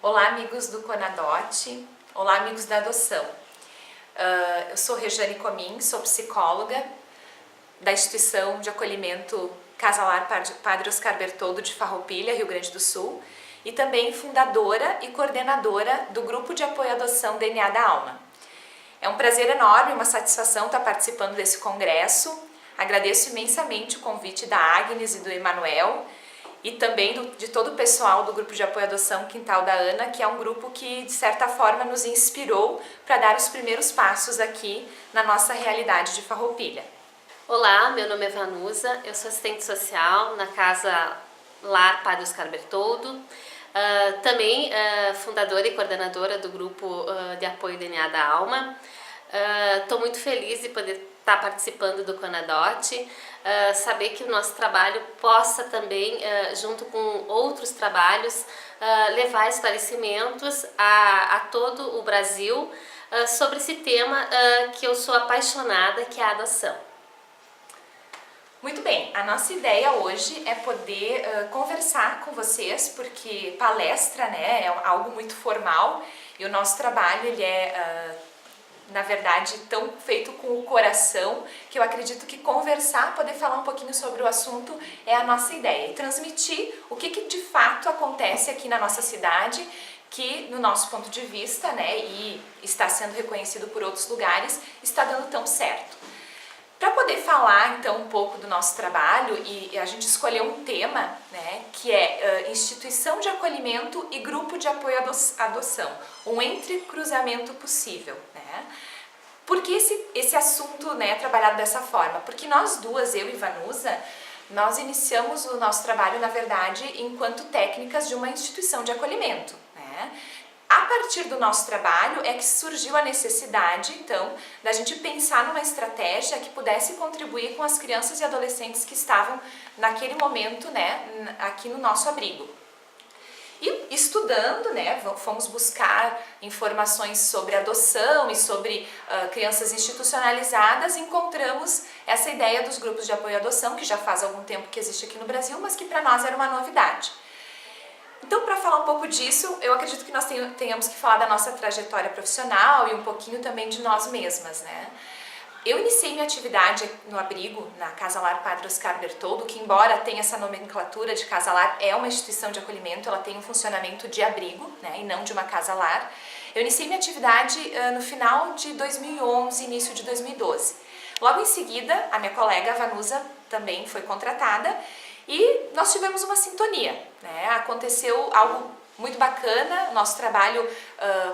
Olá, amigos do Conadote, olá, amigos da adoção. Eu sou Rejane Comim, sou psicóloga da instituição de acolhimento Casa Lar Padre Oscar Bertoldo de Farroupilha, Rio Grande do Sul, e também fundadora e coordenadora do Grupo de Apoio à Adoção DNA da Alma. É um prazer enorme, uma satisfação estar participando desse congresso. Agradeço imensamente o convite da Agnes e do Emanuel, e também de todo o pessoal do Grupo de Apoio à Adoção Quintal da Ana, que é um grupo que, de certa forma, nos inspirou para dar os primeiros passos aqui na nossa realidade de Farroupilha. Olá, meu nome é Vanusa, eu sou assistente social na Casa Lar Padre Oscar Bertoldo, também fundadora e coordenadora do Grupo de Apoio DNA da Alma. Estou muito feliz de poder estar participando do Conadote, saber que o nosso trabalho possa também, junto com outros trabalhos, levar esclarecimentos a todo o Brasil sobre esse tema que eu sou apaixonada, que é a adoção. Muito bem, a nossa ideia hoje é poder conversar com vocês, porque palestra, né, é algo muito formal e o nosso trabalho ele é na verdade tão feito com o coração que eu acredito que conversar, poder falar um pouquinho sobre o assunto é a nossa ideia e transmitir o que de fato acontece aqui na nossa cidade, que no nosso ponto de vista, né, e está sendo reconhecido por outros lugares, está dando tão certo. Para poder falar então um pouco do nosso trabalho, e a gente escolheu um tema, né, que é instituição de acolhimento e grupo de apoio à adoção, um entrecruzamento possível, né? Por que esse assunto, né, é trabalhado dessa forma? Porque nós duas, eu e Vanusa, nós iniciamos o nosso trabalho, na verdade, enquanto técnicas de uma instituição de acolhimento, né? A partir do nosso trabalho é que surgiu a necessidade, então, da gente pensar numa estratégia que pudesse contribuir com as crianças e adolescentes que estavam naquele momento, né, aqui no nosso abrigo. E estudando, né, fomos buscar informações sobre adoção e sobre crianças institucionalizadas, encontramos essa ideia dos grupos de apoio à adoção, que já faz algum tempo que existe aqui no Brasil, mas que para nós era uma novidade. Então, para falar um pouco disso, eu acredito que nós tenhamos que falar da nossa trajetória profissional e um pouquinho também de nós mesmas, né? Eu iniciei minha atividade no abrigo, na Casa Lar Padre Oscar Bertoldo, que embora tenha essa nomenclatura de Casa Lar, é uma instituição de acolhimento, ela tem um funcionamento de abrigo, né, e não de uma Casa Lar. Eu iniciei minha atividade no final de 2011, início de 2012. Logo em seguida, a minha colega Vanusa também foi contratada, e nós tivemos uma sintonia, né? Aconteceu algo muito bacana, nosso trabalho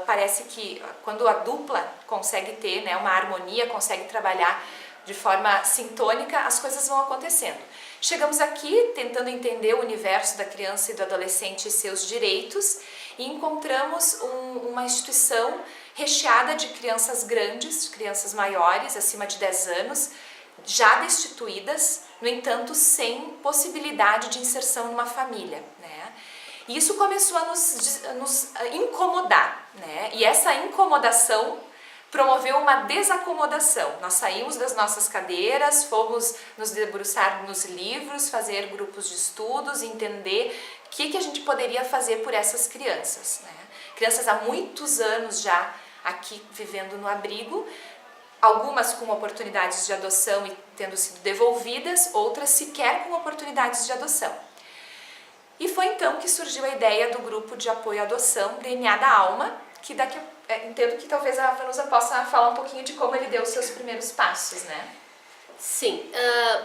parece que quando a dupla consegue ter, né, uma harmonia, consegue trabalhar de forma sintônica, as coisas vão acontecendo. Chegamos aqui tentando entender o universo da criança e do adolescente e seus direitos e encontramos uma instituição recheada de crianças grandes, crianças maiores, acima de 10 anos, já destituídas, no entanto, sem possibilidade de inserção numa família, né? E isso começou a nos incomodar, né? E essa incomodação promoveu uma desacomodação. Nós saímos das nossas cadeiras, fomos nos debruçar nos livros, fazer grupos de estudos, entender o que a gente poderia fazer por essas crianças, né? Crianças há muitos anos já aqui vivendo no abrigo, algumas com oportunidades de adoção e tendo sido devolvidas, outras sequer com oportunidades de adoção. E foi então que surgiu a ideia do grupo de apoio à adoção DNA da Alma, que entendo que talvez a Vanusa possa falar um pouquinho de como ele deu os seus primeiros passos, né? Sim,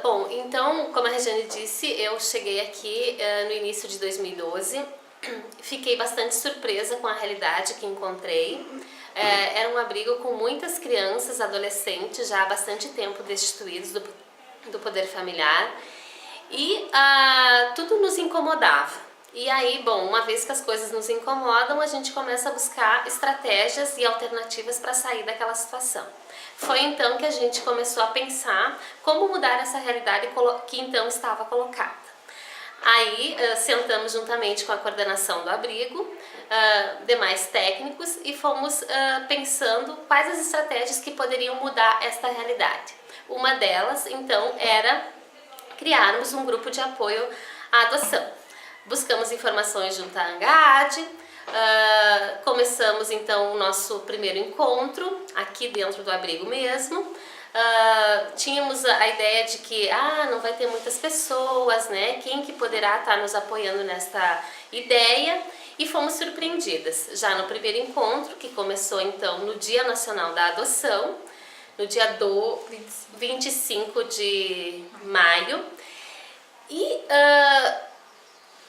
bom, então, como a Regiane disse, eu cheguei aqui no início de 2012, fiquei bastante surpresa com a realidade que encontrei. Era um abrigo com muitas crianças, adolescentes, já há bastante tempo destituídos do poder familiar, e tudo nos incomodava. E aí, bom, uma vez que as coisas nos incomodam, a gente começa a buscar estratégias e alternativas para sair daquela situação. Foi então que a gente começou a pensar como mudar essa realidade que então estava colocada. Aí sentamos juntamente com a coordenação do abrigo, demais técnicos, e fomos pensando quais as estratégias que poderiam mudar esta realidade. Uma delas, então, era criarmos um grupo de apoio à adoção. Buscamos informações junto à ANGAAD, Começamos então o nosso primeiro encontro aqui dentro do abrigo mesmo. Tínhamos a ideia de que não vai ter muitas pessoas, né? Quem que poderá estar nos apoiando nesta ideia? E fomos surpreendidas já no primeiro encontro, que começou então no Dia Nacional da Adoção, no dia 25 de maio. E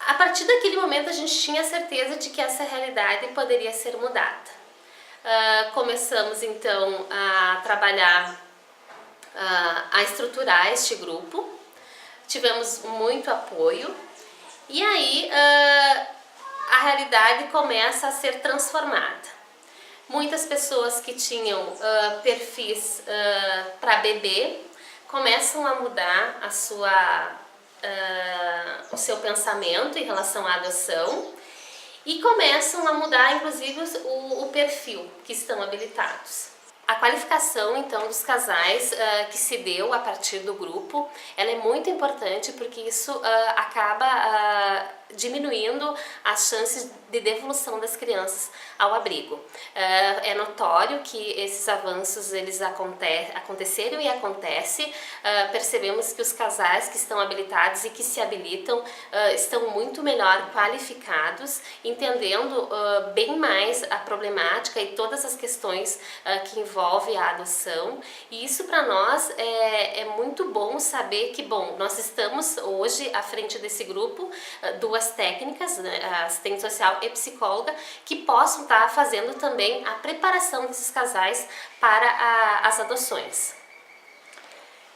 a partir daquele momento a gente tinha certeza de que essa realidade poderia ser mudada. Começamos então a trabalhar, a estruturar este grupo, tivemos muito apoio e aí a realidade começa a ser transformada. Muitas pessoas que tinham perfis para bebê começam a mudar o seu pensamento em relação à adoção e começam a mudar inclusive o perfil que estão habilitados. A qualificação então dos casais que se deu a partir do grupo, ela é muito importante porque isso acaba diminuindo as chances de devolução das crianças ao abrigo. É notório que esses avanços eles aconteceram e acontecem. Percebemos que os casais que estão habilitados e que se habilitam estão muito melhor qualificados, entendendo bem mais a problemática e todas as questões que envolvem a adoção. E isso para nós é muito bom saber que, nós estamos hoje à frente desse grupo, duas técnicas, né, assistente social e psicóloga, que possam estar fazendo também a preparação desses casais para as adoções.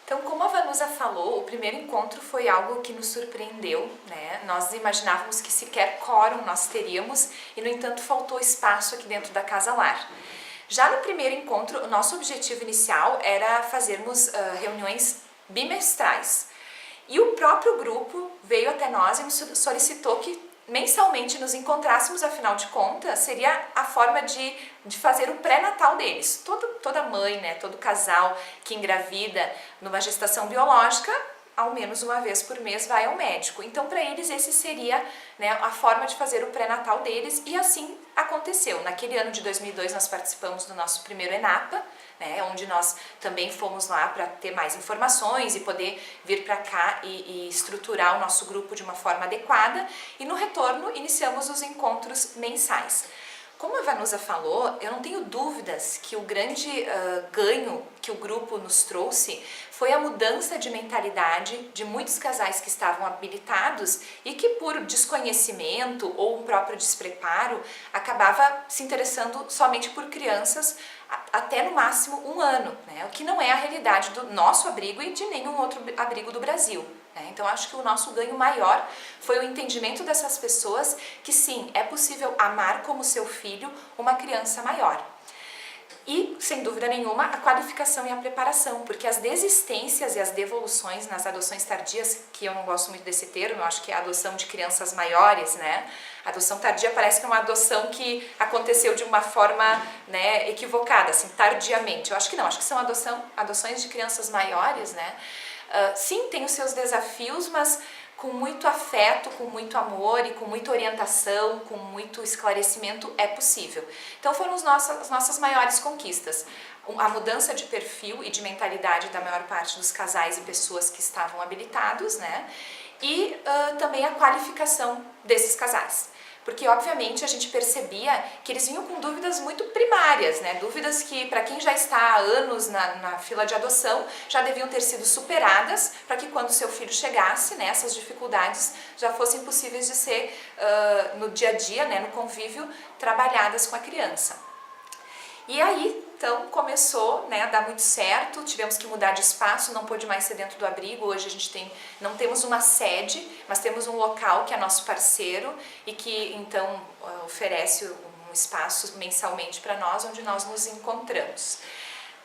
Então, como a Vanusa falou, o primeiro encontro foi algo que nos surpreendeu, né? Nós imaginávamos que sequer quórum nós teríamos e, no entanto, faltou espaço aqui dentro da Casa Lar. Já no primeiro encontro, o nosso objetivo inicial era fazermos reuniões bimestrais. E o próprio grupo veio até nós e nos solicitou que mensalmente nos encontrássemos, afinal de contas, seria a forma de fazer o pré-natal deles. Toda mãe, né, todo casal que engravida numa gestação biológica, ao menos uma vez por mês vai ao médico. Então, para eles, esse seria, né, a forma de fazer o pré-natal deles, e assim aconteceu. Naquele ano de 2002, nós participamos do nosso primeiro ENAPA, né, onde nós também fomos lá para ter mais informações e poder vir para cá e estruturar o nosso grupo de uma forma adequada. E no retorno, iniciamos os encontros mensais. Como a Vanusa falou, eu não tenho dúvidas que o grande ganho que o grupo nos trouxe foi a mudança de mentalidade de muitos casais que estavam habilitados e que, por desconhecimento ou um próprio despreparo, acabava se interessando somente por crianças até no máximo 1 ano, né? O que não é a realidade do nosso abrigo e de nenhum outro abrigo do Brasil. Então, acho que o nosso ganho maior foi o entendimento dessas pessoas que sim, é possível amar como seu filho uma criança maior. E, sem dúvida nenhuma, a qualificação e a preparação, porque as desistências e as devoluções nas adoções tardias, que eu não gosto muito desse termo, eu acho que é a adoção de crianças maiores, né? A adoção tardia parece que é uma adoção que aconteceu de uma forma, né, equivocada, assim, tardiamente. Eu acho que não, acho que são adoções de crianças maiores, né? Sim, tem os seus desafios, mas com muito afeto, com muito amor e com muita orientação, com muito esclarecimento é possível. Então foram as nossas maiores conquistas. A mudança de perfil e de mentalidade da maior parte dos casais e pessoas que estavam habilitados, né? E também a qualificação desses casais. Porque, obviamente, a gente percebia que eles vinham com dúvidas muito primárias, né? Dúvidas que, para quem já está há anos na fila de adoção, já deviam ter sido superadas para que, quando seu filho chegasse, né, essas dificuldades já fossem possíveis de ser, no dia a dia, né, no convívio, trabalhadas com a criança. E aí, então, começou, né, a dar muito certo, tivemos que mudar de espaço, não pôde mais ser dentro do abrigo. Hoje a gente não temos uma sede, mas temos um local que é nosso parceiro e que, então, oferece um espaço mensalmente para nós, onde nós nos encontramos.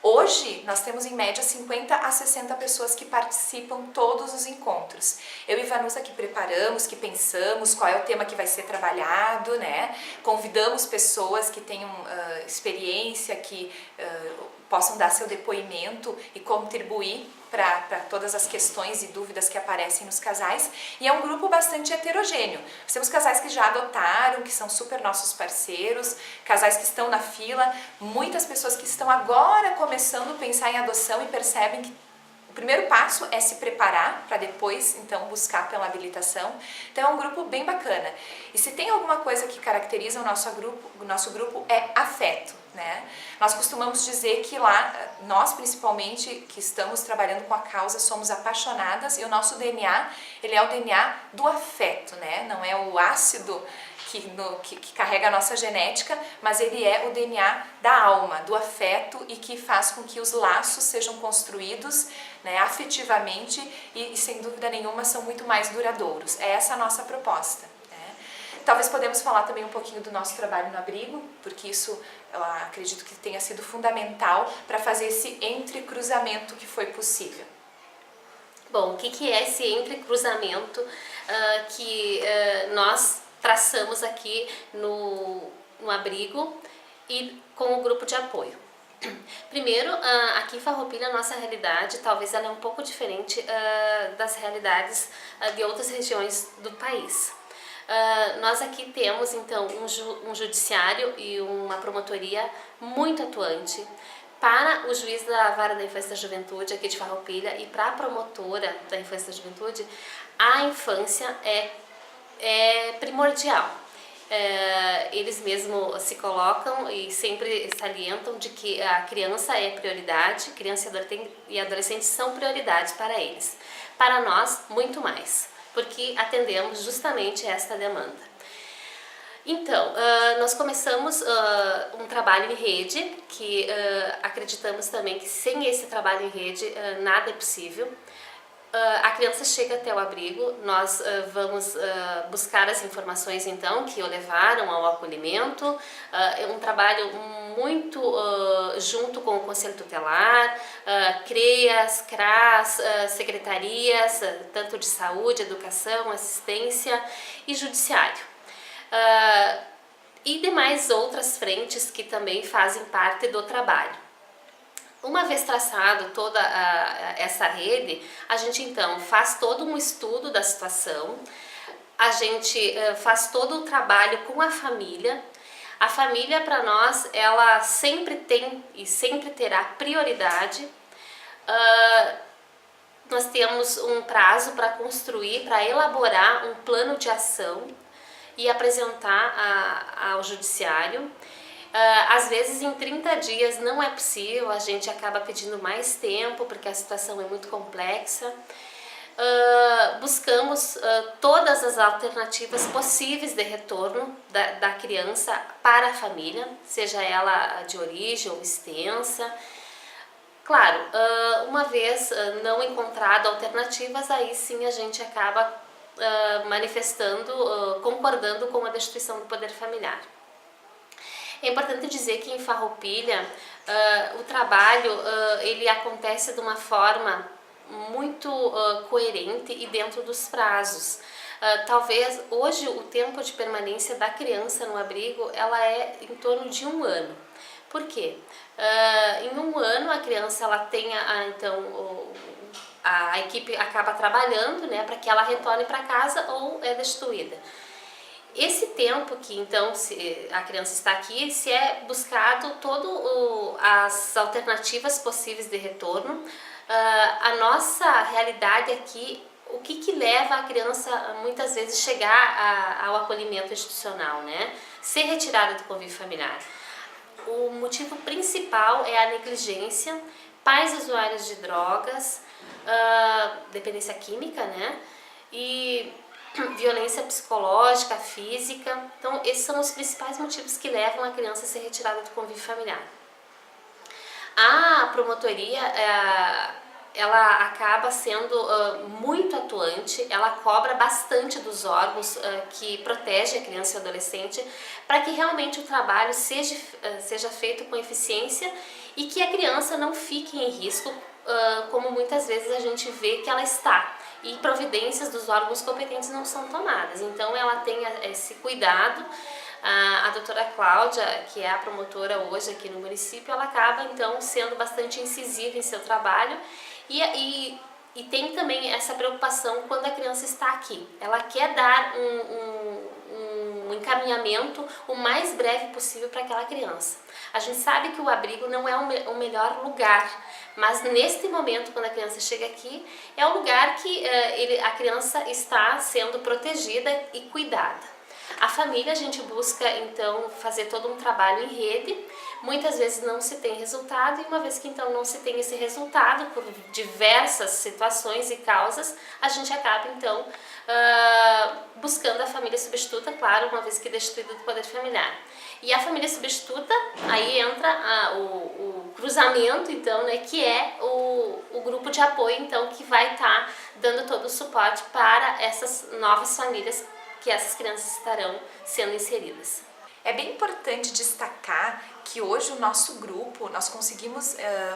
Hoje, nós temos em média 50 a 60 pessoas que participam todos os encontros. Eu e Vanusa que preparamos, que pensamos qual é o tema que vai ser trabalhado, né? Convidamos pessoas que tenham experiência, que possam dar seu depoimento e contribuir para todas as questões e dúvidas que aparecem nos casais, e é um grupo bastante heterogêneo. Nós temos casais que já adotaram, que são super nossos parceiros, casais que estão na fila, muitas pessoas que estão agora começando a pensar em adoção e percebem que o primeiro passo é se preparar para depois, então, buscar pela habilitação. Então é um grupo bem bacana. E se tem alguma coisa que caracteriza o nosso grupo é afeto, né? Nós costumamos dizer que lá, nós principalmente, que estamos trabalhando com a causa, somos apaixonadas e o nosso DNA, ele é o DNA do afeto, né? Não é o ácido que carrega a nossa genética, mas ele é o DNA da alma, do afeto e que faz com que os laços sejam construídos, né, afetivamente e sem dúvida nenhuma são muito mais duradouros. É essa a nossa proposta. Né? Talvez podemos falar também um pouquinho do nosso trabalho no abrigo, porque isso eu acredito que tenha sido fundamental para fazer esse entrecruzamento que foi possível. Bom, o que é esse entrecruzamento que nós traçamos aqui no abrigo e com o grupo de apoio? Primeiro, aqui em Farroupilha, a nossa realidade, talvez ela é um pouco diferente das realidades de outras regiões do país. Nós aqui temos, então, um judiciário e uma promotoria muito atuante. Para o juiz da Vara da Infância e da Juventude aqui de Farroupilha e para a promotora da Infância e da Juventude, a infância é primordial. Eles mesmos se colocam e sempre salientam de que a criança é prioridade, criança e adolescente são prioridades para eles. Para nós, muito mais, porque atendemos justamente esta demanda. Então, nós começamos um trabalho em rede, que acreditamos também que sem esse trabalho em rede nada é possível. A criança chega até o abrigo, nós vamos buscar as informações então que o levaram ao acolhimento, é um trabalho muito junto com o Conselho Tutelar, CREAS, CRAS, secretarias, tanto de saúde, educação, assistência e judiciário. E demais outras frentes que também fazem parte do trabalho. Uma vez traçado toda essa rede, a gente então faz todo um estudo da situação, a gente faz todo o trabalho com a família. A família para nós, ela sempre tem e sempre terá prioridade. Nós temos um prazo para construir, para elaborar um plano de ação e apresentar ao judiciário. Às vezes em 30 dias não é possível, a gente acaba pedindo mais tempo porque a situação é muito complexa. Buscamos todas as alternativas possíveis de retorno da criança para a família, seja ela de origem ou extensa. Claro, uma vez não encontrado alternativas, aí sim a gente acaba manifestando, concordando com a destituição do poder familiar. É importante dizer que em Farroupilha o trabalho ele acontece de uma forma muito coerente e dentro dos prazos. Talvez hoje o tempo de permanência da criança no abrigo ela é em torno de 1 ano. Por quê? Em 1 ano a criança ela tem então a equipe acaba trabalhando, né, para que ela retorne para casa ou é destituída. Esse tempo que então se a criança está aqui, se é buscado todas as alternativas possíveis de retorno. A nossa realidade aqui, o que leva a criança muitas vezes chegar ao acolhimento institucional, né? Ser retirada do convívio familiar. O motivo principal é a negligência, pais usuários de drogas, dependência química, né? E violência psicológica, física. Então, esses são os principais motivos que levam a criança a ser retirada do convívio familiar. A promotoria, ela acaba sendo muito atuante, ela cobra bastante dos órgãos que protegem a criança e o adolescente para que realmente o trabalho seja feito com eficiência e que a criança não fique em risco, como muitas vezes a gente vê que ela está. E providências dos órgãos competentes não são tomadas. Então ela tem esse cuidado. A doutora Cláudia, que é a promotora hoje aqui no município, ela acaba então sendo bastante incisiva em seu trabalho E tem também essa preocupação quando a criança está aqui. Ela quer dar um encaminhamento o mais breve possível para aquela criança. A gente sabe que o abrigo não é o melhor lugar, mas neste momento, quando a criança chega aqui, é o lugar que a criança está sendo protegida e cuidada. A família, a gente busca então fazer todo um trabalho em rede, muitas vezes não se tem resultado, e uma vez que então não se tem esse resultado, por diversas situações e causas, a gente acaba então buscando a família substituta, claro, uma vez que destituído do poder familiar. E a família substituta, aí entra o cruzamento, então, né, que é o grupo de apoio, então, que vai estar dando todo o suporte para essas novas famílias que essas crianças estarão sendo inseridas. É bem importante destacar que hoje o nosso grupo, nós conseguimos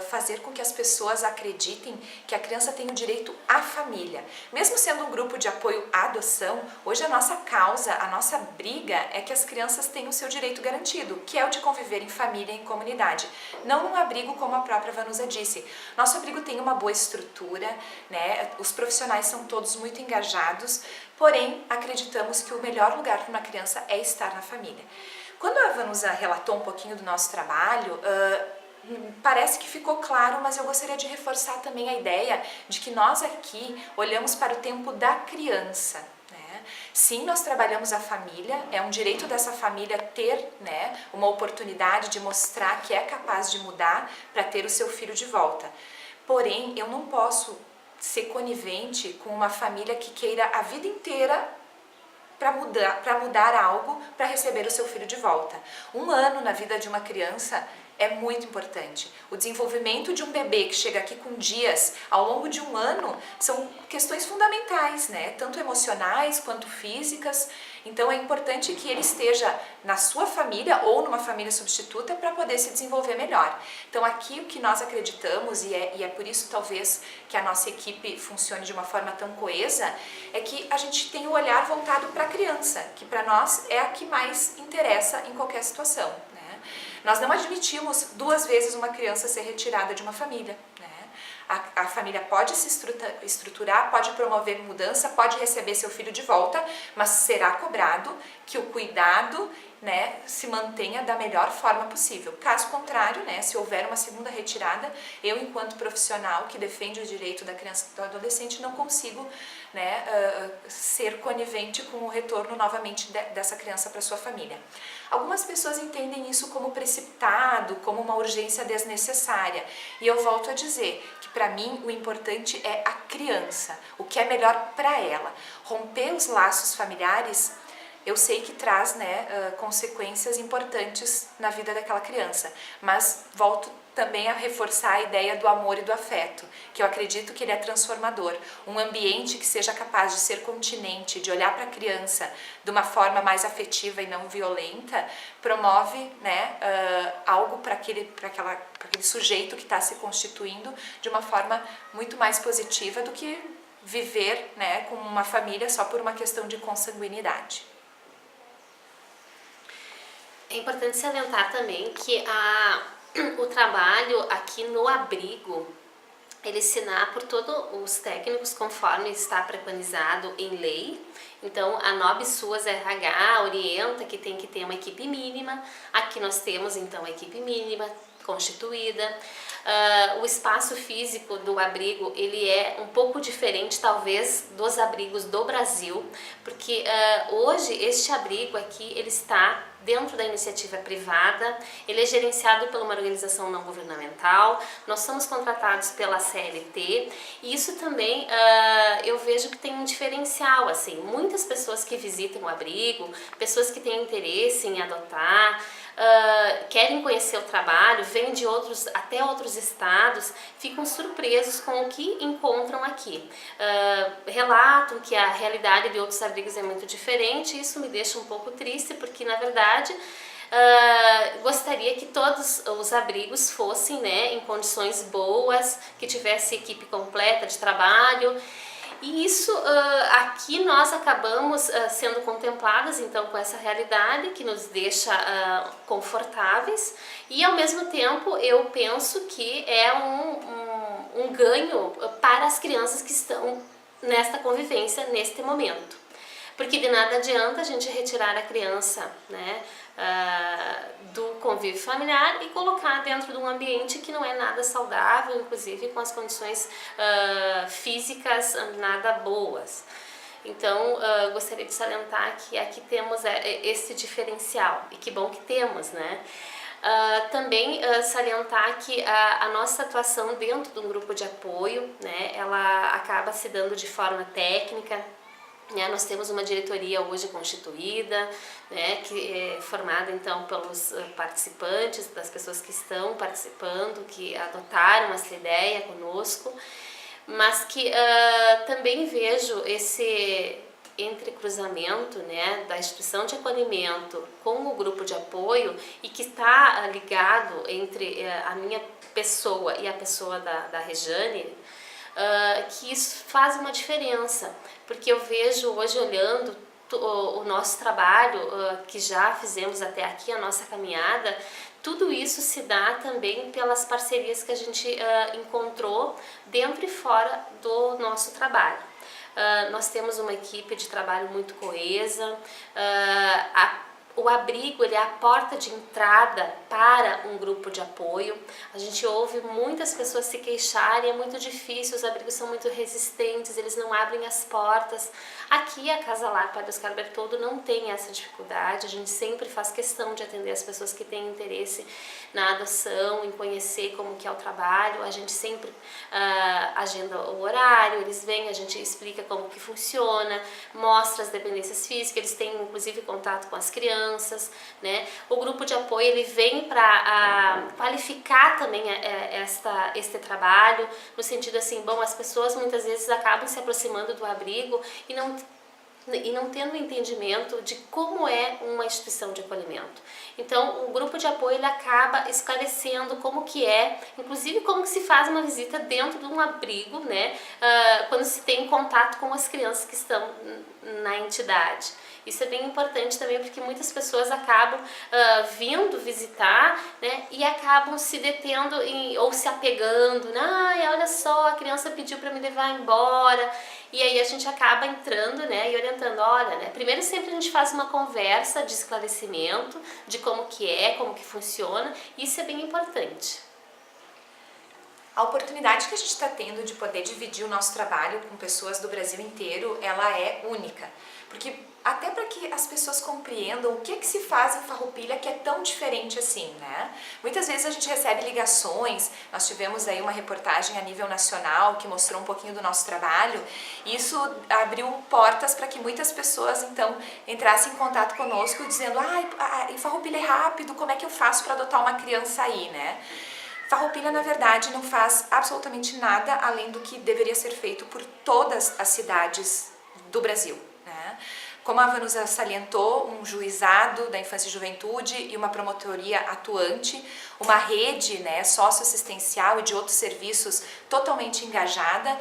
fazer com que as pessoas acreditem que a criança tem o direito à família. Mesmo sendo um grupo de apoio à adoção, hoje a nossa causa, a nossa briga é que as crianças tenham o seu direito garantido, que é o de conviver em família e em comunidade. Não num abrigo como a própria Vanusa disse. Nosso abrigo tem uma boa estrutura, né? Os profissionais são todos muito engajados, porém acreditamos que o melhor lugar para uma criança é estar na família. Quando a Vanusa relatou um pouquinho do nosso trabalho, parece que ficou claro, mas eu gostaria de reforçar também a ideia de que nós aqui olhamos para o tempo da criança. Né? Sim, nós trabalhamos a família, é um direito dessa família ter, né, uma oportunidade de mostrar que é capaz de mudar para ter o seu filho de volta. Porém, eu não posso ser conivente com uma família que queira a vida inteira para mudar algo, para receber o seu filho de volta. 1 ano na vida de uma criança é muito importante. O desenvolvimento de um bebê que chega aqui com dias ao longo de 1 ano são questões fundamentais, né? Tanto emocionais quanto físicas. Então é importante que ele esteja na sua família ou numa família substituta para poder se desenvolver melhor. Então aqui o que nós acreditamos, e é por isso talvez que a nossa equipe funcione de uma forma tão coesa, é que a gente tem o olhar voltado para a criança, que para nós é a que mais interessa em qualquer situação. Nós não admitimos 2 vezes uma criança ser retirada de uma família. Né? A família pode se estruturar, pode promover mudança, pode receber seu filho de volta, mas será cobrado que o cuidado, né, se mantenha da melhor forma possível. Caso contrário, né, se houver uma segunda retirada, eu, enquanto profissional que defende o direito da criança e do adolescente, não consigo, né, ser conivente com o retorno novamente dessa criança para sua família. Algumas pessoas entendem isso como precipitado, como uma urgência desnecessária. E eu volto a dizer que para mim o importante é a criança, o que é melhor para ela. Romper os laços familiares, eu sei que traz, né, consequências importantes na vida daquela criança, mas volto também a reforçar a ideia do amor e do afeto, que eu acredito que ele é transformador. Um ambiente que seja capaz de ser continente, de olhar para a criança de uma forma mais afetiva e não violenta, promove, né, algo para aquele sujeito que está se constituindo de uma forma muito mais positiva do que viver, né, com uma família só por uma questão de consanguinidade. É importante salientar também que o trabalho aqui no abrigo, ele ensinar por todos os técnicos conforme está preconizado em lei. Então a NOB SUAS RH orienta que tem que ter uma equipe mínima. Aqui nós temos então a equipe mínima constituída. O espaço físico do abrigo, ele é um pouco diferente talvez dos abrigos do Brasil, porque hoje este abrigo aqui, ele está dentro da iniciativa privada, ele é gerenciado por uma organização não governamental, nós somos contratados pela CLT, e isso também eu vejo que tem um diferencial, assim, muitas pessoas que visitam o abrigo, pessoas que têm interesse em adotar, querem conhecer o trabalho, vêm de até outros estados, ficam surpresos com o que encontram aqui. Relatam que a realidade de outros abrigos é muito diferente, isso me deixa um pouco triste, porque na verdade gostaria que todos os abrigos fossem, né, em condições boas, que tivesse equipe completa de trabalho. E isso aqui nós acabamos sendo contempladas então com essa realidade que nos deixa confortáveis, e ao mesmo tempo eu penso que é um ganho para as crianças que estão nesta convivência, neste momento. Porque de nada adianta a gente retirar a criança, né, do convívio familiar e colocar dentro de um ambiente que não é nada saudável, inclusive com as condições físicas nada boas. Então, gostaria de salientar que aqui temos esse diferencial, e que bom que temos, né? Também salientar que a nossa atuação dentro de um grupo de apoio, né, ela acaba se dando de forma técnica. Nós temos uma diretoria hoje constituída, né, que é formada então pelos participantes, das pessoas que estão participando, que adotaram essa ideia conosco, mas que também vejo esse entrecruzamento, né, da instituição de acolhimento com o grupo de apoio e que está ligado entre a minha pessoa e a pessoa da Rejane, que isso faz uma diferença, porque eu vejo hoje, olhando o nosso trabalho que já fizemos até aqui, a nossa caminhada, tudo isso se dá também pelas parcerias que a gente encontrou dentro e fora do nosso trabalho. Nós temos uma equipe de trabalho muito coesa, o abrigo ele é a porta de entrada para um grupo de apoio. A gente ouve muitas pessoas se queixarem, é muito difícil, os abrigos são muito resistentes, eles não abrem as portas. Aqui a Casa Lar Padre Oscar Bertoldo não tem essa dificuldade, a gente sempre faz questão de atender as pessoas que têm interesse na adoção, em conhecer como que é o trabalho, a gente sempre agenda o horário, eles vêm, a gente explica como que funciona, mostra as dependências físicas, eles têm inclusive contato com as crianças, né? O grupo de apoio ele vem para qualificar também este trabalho, no sentido assim, bom, as pessoas muitas vezes acabam se aproximando do abrigo e não tendo entendimento de como é uma instituição de acolhimento. Então, o grupo de apoio ele acaba esclarecendo como que é, inclusive como que se faz uma visita dentro de um abrigo, né, quando se tem contato com as crianças que estão na entidade. Isso é bem importante também, porque muitas pessoas acabam vindo visitar, né, e acabam se detendo ou se apegando, né, olha só, a criança pediu para me levar embora, e aí a gente acaba entrando, né, e orientando, olha, né, primeiro sempre a gente faz uma conversa de esclarecimento, de como que funciona, e isso é bem importante. A oportunidade que a gente está tendo de poder dividir o nosso trabalho com pessoas do Brasil inteiro, ela é única, porque até para que as pessoas compreendam o que se faz em Farroupilha que é tão diferente assim, né? Muitas vezes a gente recebe ligações, nós tivemos aí uma reportagem a nível nacional que mostrou um pouquinho do nosso trabalho, e isso abriu portas para que muitas pessoas então entrassem em contato conosco dizendo, em Farroupilha é rápido, como é que eu faço para adotar uma criança aí, né? Farroupilha, na verdade, não faz absolutamente nada além do que deveria ser feito por todas as cidades do Brasil, né? Como a Vanusa salientou, um juizado da infância e juventude e uma promotoria atuante, uma rede, né, socioassistencial e de outros serviços totalmente engajada,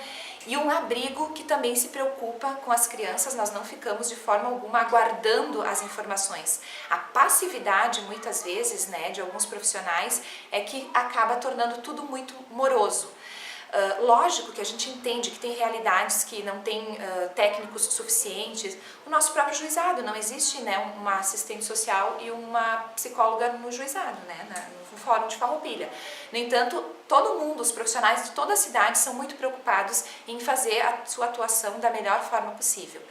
e um abrigo que também se preocupa com as crianças. Nós não ficamos de forma alguma aguardando as informações. A passividade, muitas vezes, né, de alguns profissionais é que acaba tornando tudo muito moroso. Lógico que a gente entende que tem realidades que não tem técnicos suficientes. O nosso próprio juizado, não existe, né, uma assistente social e uma psicóloga no juizado, né, no Fórum de Farroupilha. No entanto, todo mundo, os profissionais de toda a cidade são muito preocupados em fazer a sua atuação da melhor forma possível.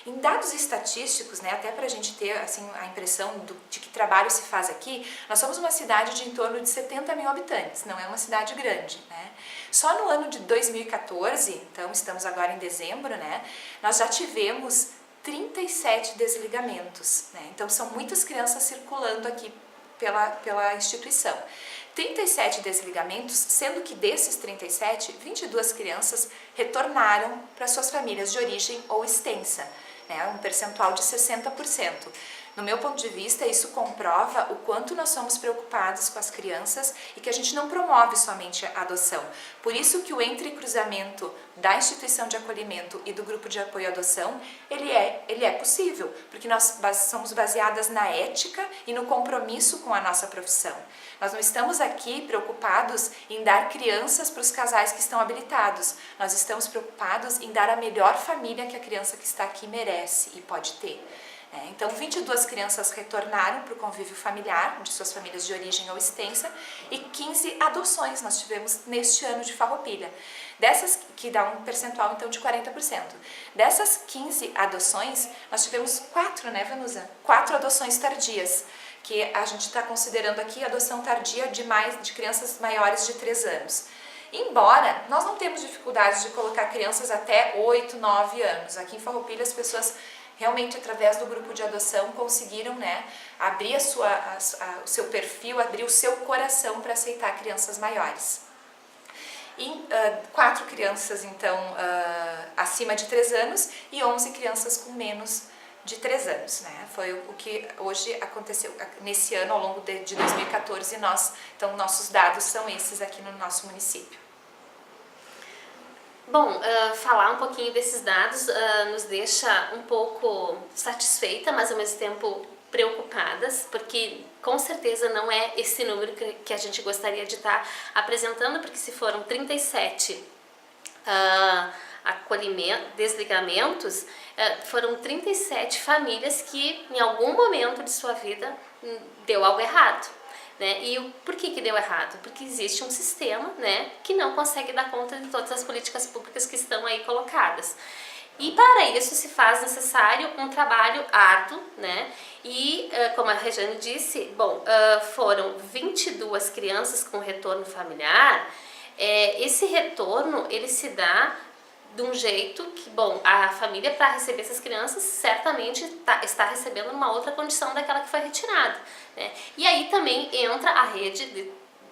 Em dados estatísticos, né, até para a gente ter assim, a impressão de que trabalho se faz aqui, nós somos uma cidade de em torno de 70 mil habitantes, não é uma cidade grande, né? Só no ano de 2014, então estamos agora em dezembro, né, nós já tivemos 37 desligamentos, né? Então são muitas crianças circulando aqui pela instituição. 37 desligamentos, sendo que desses 37, 22 crianças retornaram para suas famílias de origem ou extensa, né, um percentual de 60%. No meu ponto de vista, isso comprova o quanto nós somos preocupados com as crianças e que a gente não promove somente a adoção. Por isso que o entrecruzamento da instituição de acolhimento e do grupo de apoio à adoção, ele é possível, porque nós somos baseadas na ética e no compromisso com a nossa profissão. Nós não estamos aqui preocupados em dar crianças para os casais que estão habilitados, nós estamos preocupados em dar a melhor família que a criança que está aqui merece e pode ter. Então, 22 crianças retornaram para o convívio familiar, de suas famílias de origem ou extensa, e 15 adoções nós tivemos neste ano de Farroupilha. Dessas, que dá um percentual então de 40%. Dessas 15 adoções, nós tivemos 4, né, Vanusa? 4 adoções tardias, que a gente está considerando aqui adoção tardia de crianças maiores de 3 anos. Embora nós não temos dificuldades de colocar crianças até 8, 9 anos. Aqui em Farroupilha as pessoas realmente, através do grupo de adoção, conseguiram, né, abrir o seu perfil, abrir o seu coração para aceitar crianças maiores. E 4 crianças, então, acima de 3 anos e 11 crianças com menos de 3 anos. Né? Foi o que hoje aconteceu nesse ano, ao longo de 2014, então nossos dados são esses aqui no nosso município. Bom, falar um pouquinho desses dados nos deixa um pouco satisfeita, mas ao mesmo tempo preocupadas, porque com certeza não é esse número que a gente gostaria de estar apresentando, porque se foram 37 desligamentos, foram 37 famílias que em algum momento de sua vida deu algo errado. Né? E por que deu errado? Porque existe um sistema, né, que não consegue dar conta de todas as políticas públicas que estão aí colocadas. E para isso se faz necessário um trabalho árduo, né? E como a Regiane disse, foram 22 crianças com retorno familiar. Esse retorno ele se dá de um jeito que, a família para receber essas crianças certamente está recebendo numa outra condição daquela que foi retirada, né? E aí também entra a rede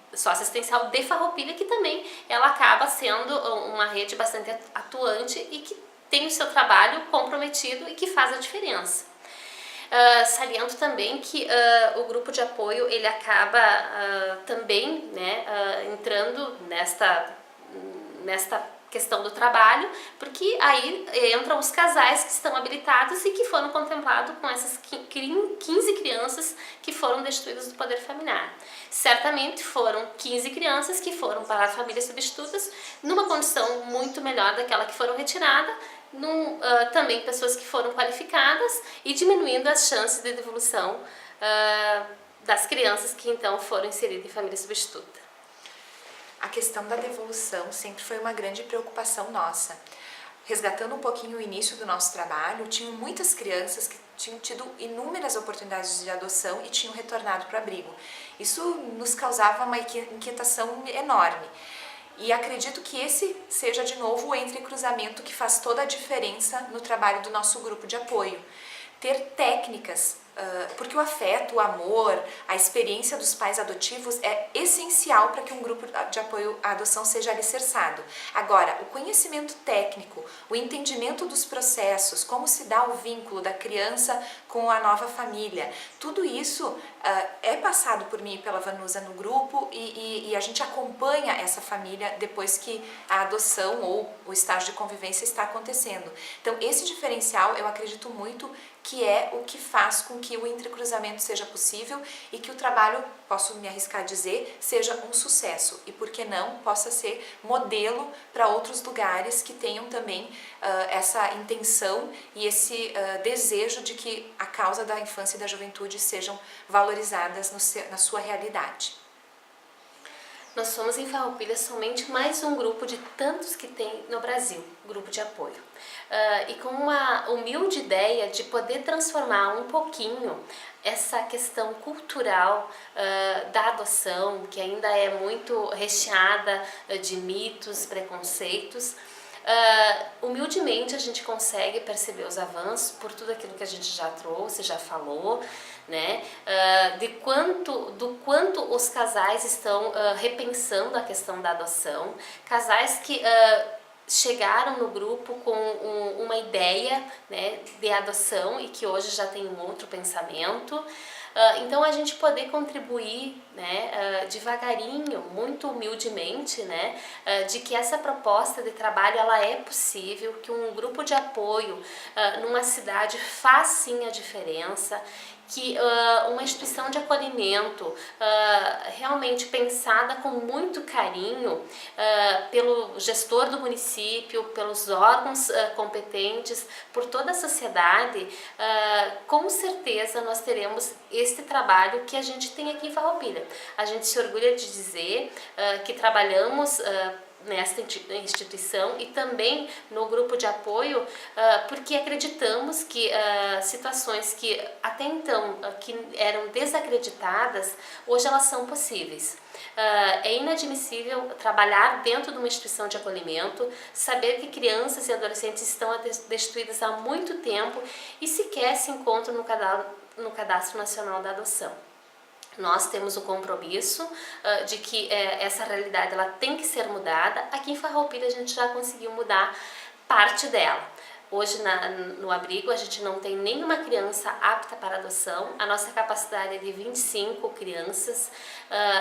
socioassistencial de Farroupilha, que também ela acaba sendo uma rede bastante atuante e que tem o seu trabalho comprometido e que faz a diferença. Saliento também que o grupo de apoio ele acaba também, né, entrando nesta questão do trabalho, porque aí entram os casais que estão habilitados e que foram contemplados com essas 15 crianças que foram destituídas do poder familiar. Certamente foram 15 crianças que foram para famílias substitutas numa condição muito melhor daquela que foram retiradas, também pessoas que foram qualificadas e diminuindo as chances de devolução das crianças que então foram inseridas em família substituta. A questão da devolução sempre foi uma grande preocupação nossa. Resgatando um pouquinho o início do nosso trabalho, tinham muitas crianças que tinham tido inúmeras oportunidades de adoção e tinham retornado para o abrigo. Isso nos causava uma inquietação enorme. E acredito que esse seja de novo o entrecruzamento que faz toda a diferença no trabalho do nosso grupo de apoio. Ter técnicas, porque o afeto, o amor, a experiência dos pais adotivos é essencial para que um grupo de apoio à adoção seja alicerçado. Agora, o conhecimento técnico, o entendimento dos processos, como se dá o vínculo da criança com a nova família, tudo isso é passado por mim e pela Vanusa no grupo e a gente acompanha essa família depois que a adoção ou o estágio de convivência está acontecendo. Então, esse diferencial eu acredito muito que é o que faz com que o entrecruzamento seja possível e que o trabalho, posso me arriscar a dizer, seja um sucesso e, por que não, possa ser modelo para outros lugares que tenham também essa intenção e esse desejo de que a causa da infância e da juventude sejam valorizadas na sua realidade. Nós somos em Farroupilha somente mais um grupo de tantos que tem no Brasil, grupo de apoio. E com uma humilde ideia de poder transformar um pouquinho essa questão cultural da adoção, que ainda é muito recheada de mitos, preconceitos. Humildemente a gente consegue perceber os avanços por tudo aquilo que a gente já trouxe, já falou, né? Do quanto os casais estão repensando a questão da adoção, casais que chegaram no grupo com uma ideia, né, de adoção e que hoje já tem um outro pensamento. Então a gente poder contribuir, né, devagarinho, muito humildemente, né, de que essa proposta de trabalho ela é possível, que um grupo de apoio numa cidade faz sim a diferença, que uma instituição de acolhimento realmente pensada com muito carinho pelo gestor do município, pelos órgãos competentes, por toda a sociedade, com certeza nós teremos este trabalho que a gente tem aqui em Farroupilha. A gente se orgulha de dizer que trabalhamos nesta instituição e também no grupo de apoio, porque acreditamos que situações que até então que eram desacreditadas, hoje elas são possíveis. É inadmissível trabalhar dentro de uma instituição de acolhimento, saber que crianças e adolescentes estão destituídas há muito tempo e sequer se encontram no Cadastro Nacional da Adoção. Nós temos o compromisso de que essa realidade ela tem que ser mudada. Aqui em Farroupilha a gente já conseguiu mudar parte dela. Hoje no abrigo a gente não tem nenhuma criança apta para adoção, a nossa capacidade é de 25 crianças,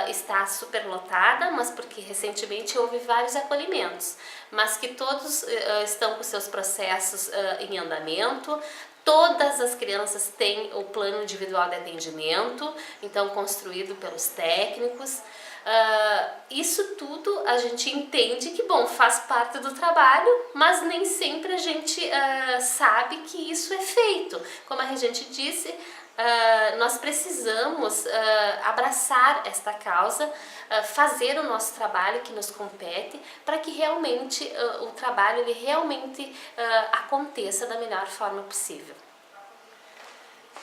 está superlotada, mas porque recentemente houve vários acolhimentos, mas que todos estão com seus processos em andamento. Todas as crianças têm o plano individual de atendimento, então construído pelos técnicos. Isso tudo a gente entende que, bom, faz parte do trabalho, mas nem sempre a gente sabe que isso é feito. Como a regente disse, nós precisamos abraçar esta causa, fazer o nosso trabalho que nos compete, para que realmente o trabalho ele realmente aconteça da melhor forma possível.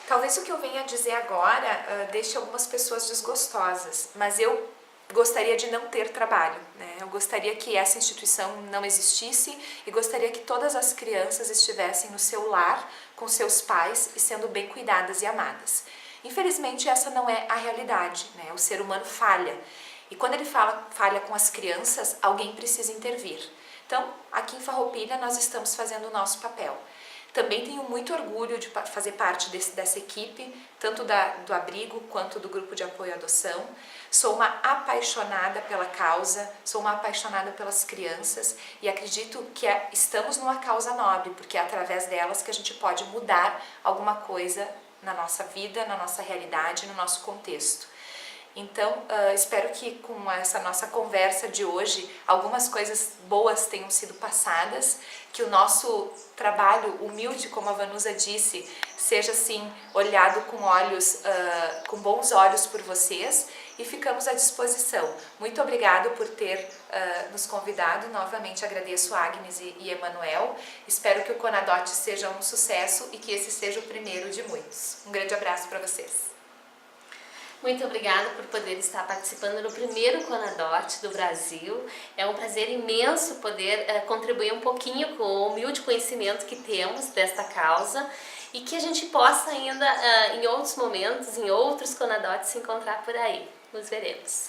Talvez o que eu venha dizer agora deixe algumas pessoas desgostosas, mas eu gostaria de não ter trabalho, né? Eu gostaria que essa instituição não existisse e gostaria que todas as crianças estivessem no seu lar, com seus pais e sendo bem cuidadas e amadas. Infelizmente essa não é a realidade, né? O ser humano falha e quando ele falha com as crianças, alguém precisa intervir. Então, aqui em Farroupilha nós estamos fazendo o nosso papel. Também tenho muito orgulho de fazer parte dessa equipe, tanto do abrigo quanto do grupo de apoio à adoção. Sou uma apaixonada pela causa, sou uma apaixonada pelas crianças e acredito que estamos numa causa nobre, porque é através delas que a gente pode mudar alguma coisa na nossa vida, na nossa realidade, no nosso contexto. Então, espero que com essa nossa conversa de hoje, algumas coisas boas tenham sido passadas, que o nosso trabalho humilde, como a Vanusa disse, seja assim olhado com bons olhos por vocês e ficamos à disposição. Muito obrigado por ter nos convidado, novamente agradeço a Agnes e Emanuel, espero que o Conadote seja um sucesso e que esse seja o primeiro de muitos. Um grande abraço para vocês. Muito obrigada por poder estar participando no primeiro Conadote do Brasil. É um prazer imenso poder contribuir um pouquinho com o humilde conhecimento que temos desta causa e que a gente possa ainda, em outros momentos, em outros Conadotes, se encontrar por aí. Nos veremos.